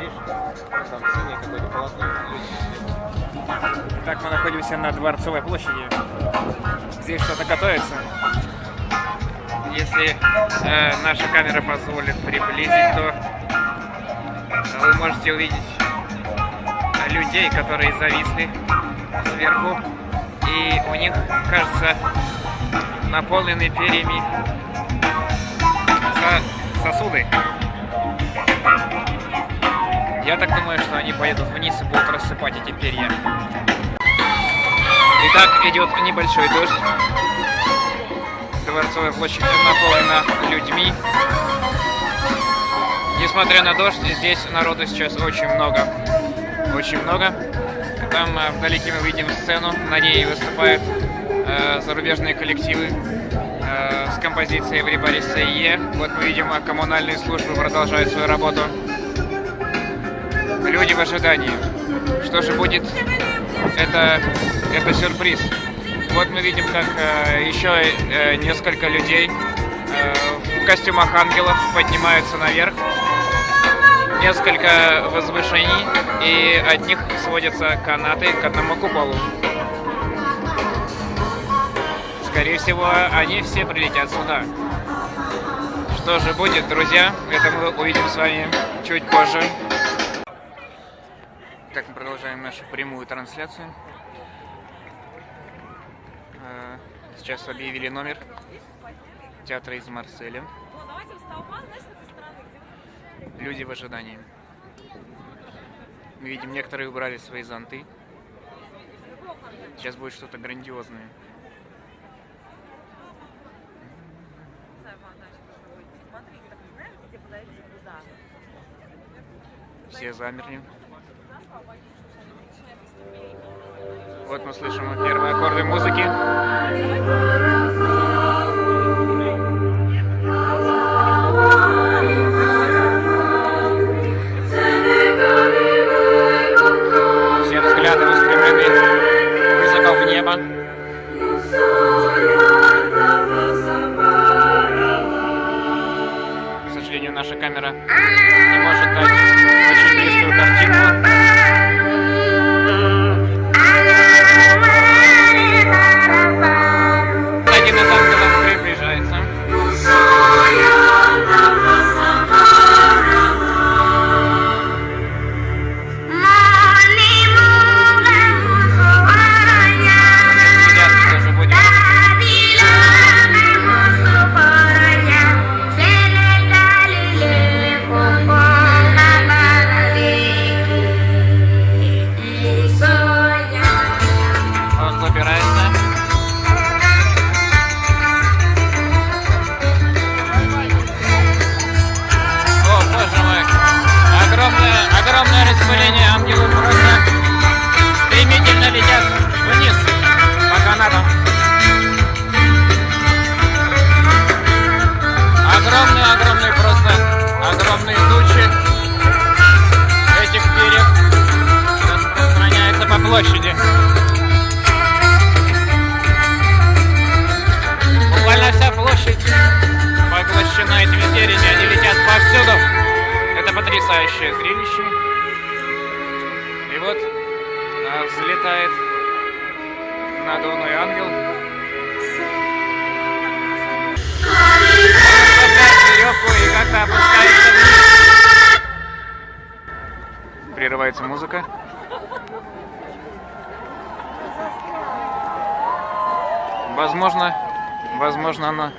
Париж, там синее какое-то полотно. Так, мы находимся на Дворцовой площади. Здесь что-то готовится. Если наша камера позволит приблизить, то вы можете увидеть людей, которые зависли сверху. И у них, кажется, наполнены перьями сосуды. Я так думаю, что они поедут вниз и будут рассыпать эти перья. Итак, идет небольшой дождь. Дворцовая площадь наполнена людьми. Несмотря на дождь, здесь народу сейчас очень много. Очень много. Там вдалеке мы видим сцену. На ней выступают зарубежные коллективы с композицией Everybody Say Yeah. Вот мы видим, коммунальные службы продолжают свою работу. Люди в ожидании. Что же будет? Это сюрприз. Вот мы видим, как еще несколько людей в костюмах ангелов поднимаются наверх. Несколько возвышений, и от них сводятся канаты к одному куполу. Скорее всего, они все прилетят сюда. Что же будет, друзья? Это мы увидим с вами чуть позже. Так, мы продолжаем нашу прямую трансляцию. Сейчас объявили номер театра из Марселя. Люди в ожидании. Мы видим, некоторые убрали свои зонты. Сейчас будет что-то грандиозное. Все замерли. Вот мы слышим первые аккорды музыки. Все взгляды устремлены высоко в небо. К сожалению, наша камера не может дать очень близкую картинку. Один из ангелов приближается. Огромное распыление, ангелы просто стремительно летят вниз по канатам. Огромные, просто огромные тучи этих перьев распространяются по площади. Буквально вся площадь поглощена этими перьями, они летят повсюду. Это потрясающее зрелище. И вот взлетает надувной ангел. Опять веревку и как-то опускается вниз. Прерывается музыка. Возможно, она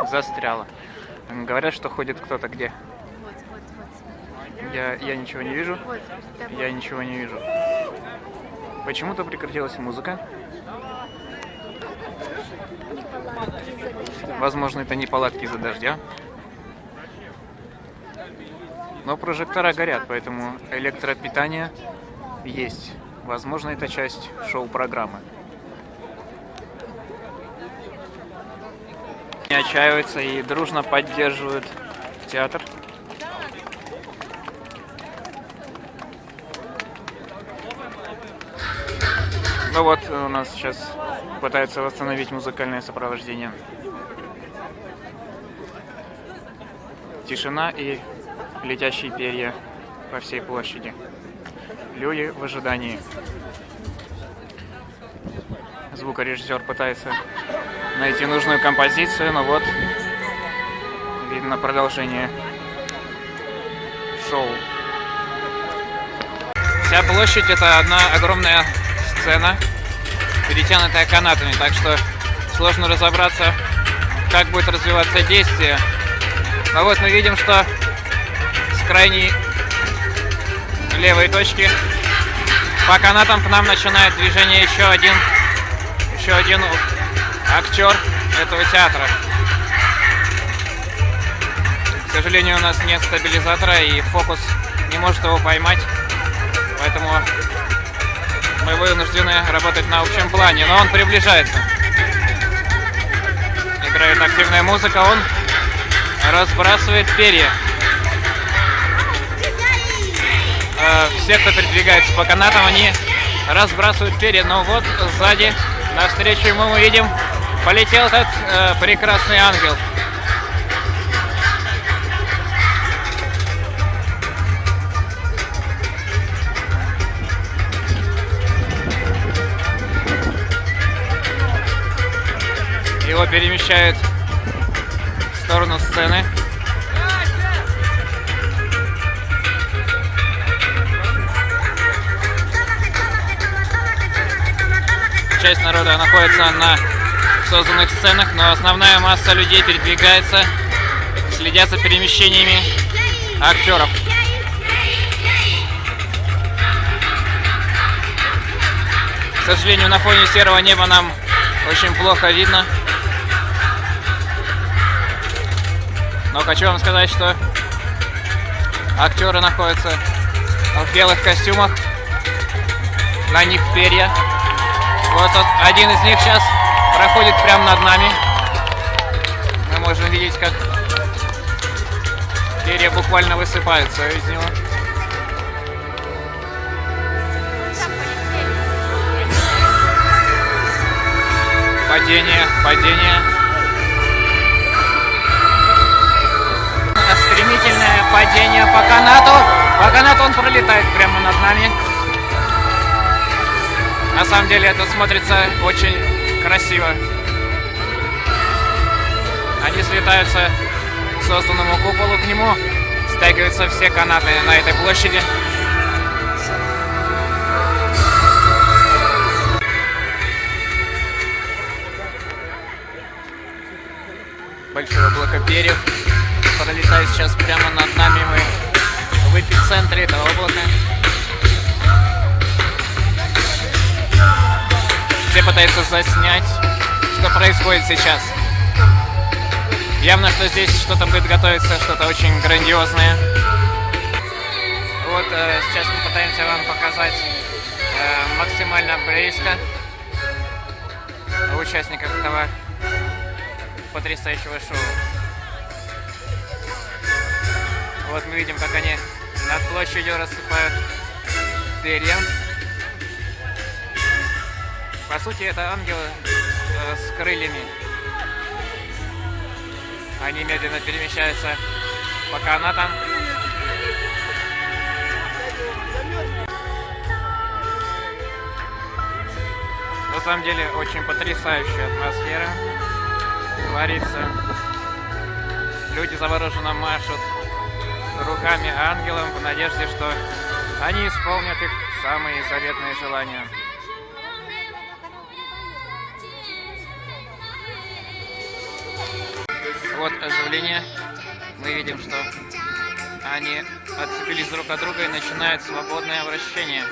застряла. Говорят, что ходит кто-то где. Я ничего не вижу. Я ничего не вижу. Почему-то прекратилась музыка. Возможно, это не палатки из-за дождя. Но прожектора горят, поэтому электропитание есть. Возможно, это часть шоу-программы. Не отчаиваются и дружно поддерживают театр. Ну вот, у нас сейчас пытаются восстановить музыкальное сопровождение. Тишина и летящие перья по всей площади. Люди в ожидании. Звукорежиссер пытается найти нужную композицию, но вот видно продолжение шоу. Вся площадь — это одна огромная сцена, перетянутая канатами, так что сложно разобраться, как будет развиваться действие. Но вот мы видим, что с крайней левой точки по канатам к нам начинает движение еще один актер этого театра. К сожалению, у нас нет стабилизатора, и фокус не может его поймать, поэтому мы вынуждены работать на общем плане, но он приближается. Играет активная музыка, он разбрасывает перья. Все, кто передвигается по канатам, они разбрасывают перья, но вот сзади, навстречу ему, мы видим, полетел этот прекрасный ангел. Его перемещают в сторону сцены. Часть народа находится на созданных сценах, но основная масса людей передвигается, следят за перемещениями актеров. К сожалению, на фоне серого неба нам очень плохо видно. Но хочу вам сказать, что актеры находятся в белых костюмах, на них перья. Вот один из них сейчас проходит прямо над нами. Мы можем видеть, как перья буквально высыпаются из него. Падение. Стремительное падение по канату. По канату он пролетает прямо над нами. На самом деле это смотрится очень красиво. Они слетаются к созданному куполу, к нему стягиваются все канаты на этой площади. Большое облако перьев пролетает сейчас прямо над нами. Мы в эпицентре этого облака. Все пытаются заснять, что происходит сейчас. Явно, что здесь что-то будет готовиться, что-то очень грандиозное. Вот сейчас мы пытаемся вам показать максимально близко участников этого потрясающего шоу. Вот мы видим, как они над площадью рассыпают перья. По сути, это ангелы с крыльями. Они медленно перемещаются по канатам. На самом деле, очень потрясающая атмосфера творится. Люди завороженно машут руками ангелам в надежде, что они исполнят их самые заветные желания. Вот оживление. Мы видим, что они отцепились друг от друга и начинают свободное вращение.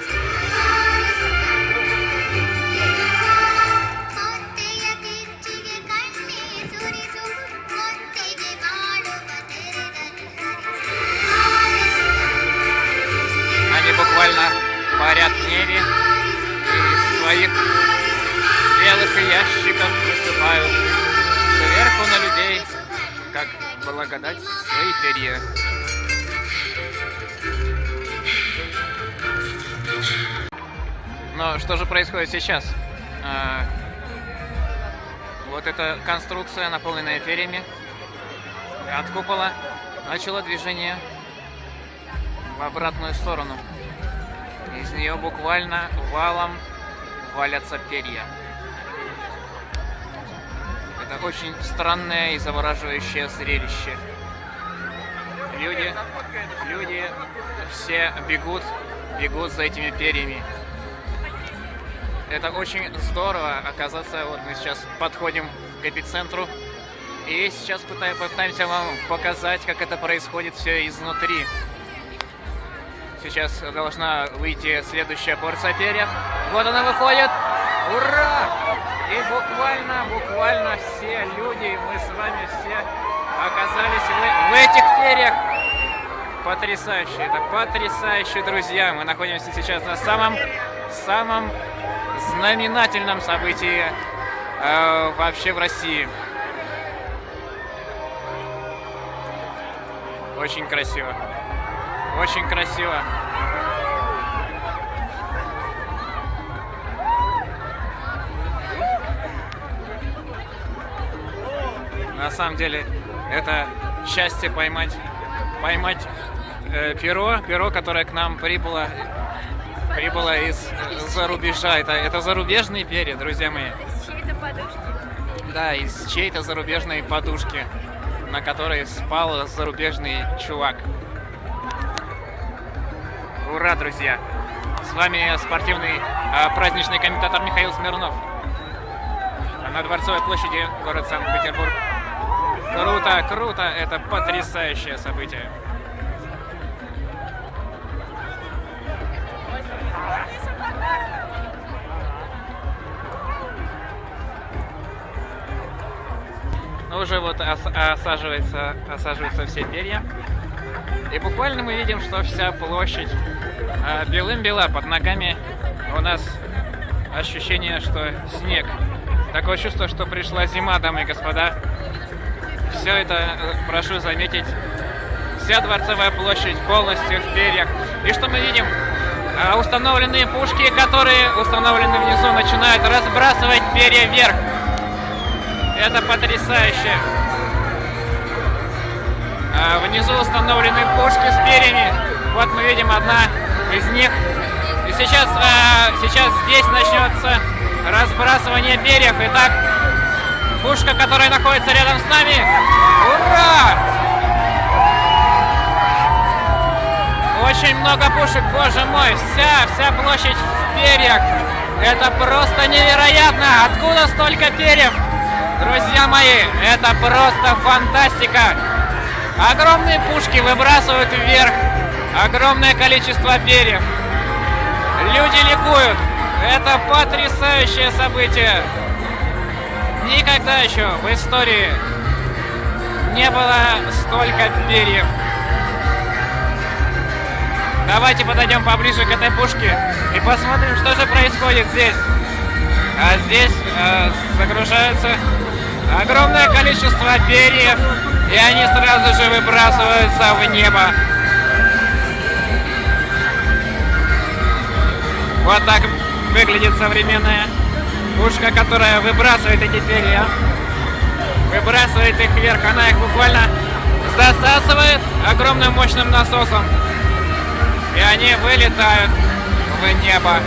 Они буквально парят в небе и из своих белых ящиков высыпают сверху на людей, как благодать, свои перья. Но что же происходит сейчас? Вот эта конструкция, наполненная перьями от купола, начало движение в обратную сторону. Из нее буквально валом валятся перья. Это очень странное и завораживающее зрелище. Люди все бегут за этими перьями. Это очень здорово оказаться. Вот мы сейчас подходим к эпицентру. И сейчас пытаемся вам показать, как это происходит все изнутри. Сейчас должна выйти следующая порция перьев. Вот она выходит. Ура! И буквально все люди, мы с вами все оказались в этих перьях. Потрясающе, это потрясающе, друзья. Мы находимся сейчас на самом знаменательном событии вообще в России. Очень красиво. Очень красиво. На самом деле, это счастье поймать перо, которое к нам прибыло из-за рубежа. Это зарубежные перья, друзья мои. Чьей-то подушки? Да, из чьей-то зарубежной подушки, на которой спал зарубежный чувак. Ура, друзья! С вами спортивный праздничный комментатор Михаил Смирнов. На Дворцовой площади, город Санкт-Петербург. Круто, это потрясающее событие. Ну, уже вот осаживаются все перья. И буквально мы видим, что вся площадь белым-бела. Под ногами у нас ощущение, что снег. Такое чувство, что пришла зима, дамы и господа. Все это, прошу заметить, вся Дворцовая площадь полностью в перьях. И что мы видим? Установленные пушки, которые установлены внизу, начинают разбрасывать перья вверх. Это потрясающе. Внизу установлены пушки с перьями. Вот мы видим одна из них. И сейчас здесь начнется разбрасывание перьев. Итак, пушка, которая находится рядом с нами. Ура! Очень много пушек, боже мой. Вся площадь в перьях. Это просто невероятно. Откуда столько перьев? Друзья мои, это просто фантастика. Огромные пушки выбрасывают вверх огромное количество перьев. Люди ликуют. Это потрясающее событие. Никогда еще в истории не было столько перьев. Давайте подойдем поближе к этой пушке и посмотрим, что же происходит здесь. А здесь загружаются огромное количество перьев, и они сразу же выбрасываются в небо. Вот так выглядит современная пушка, которая выбрасывает эти перья. Выбрасывает их вверх. Она их буквально засасывает огромным мощным насосом. И они вылетают в небо.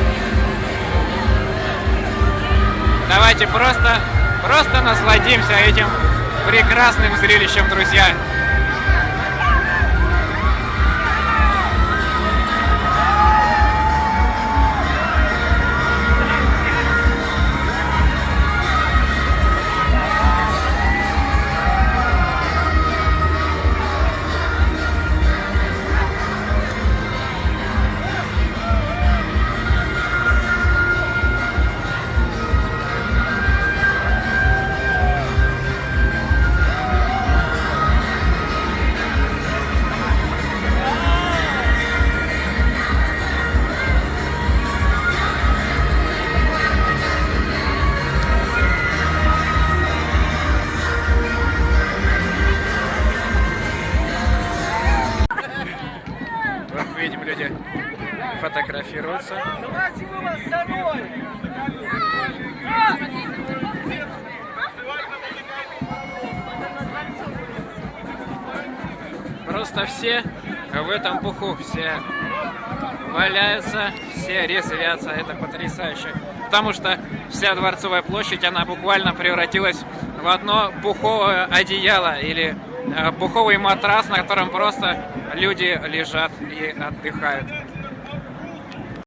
Давайте просто насладимся этим прекрасным зрелищем, друзья. Видим, люди фотографируются. Давайте мы вас с собой! Просто все в этом пуху, все валяются, все резвятся, это потрясающе. Потому что вся Дворцовая площадь, она буквально превратилась в одно пуховое одеяло или пуховый матрас, на котором просто люди лежат и отдыхают.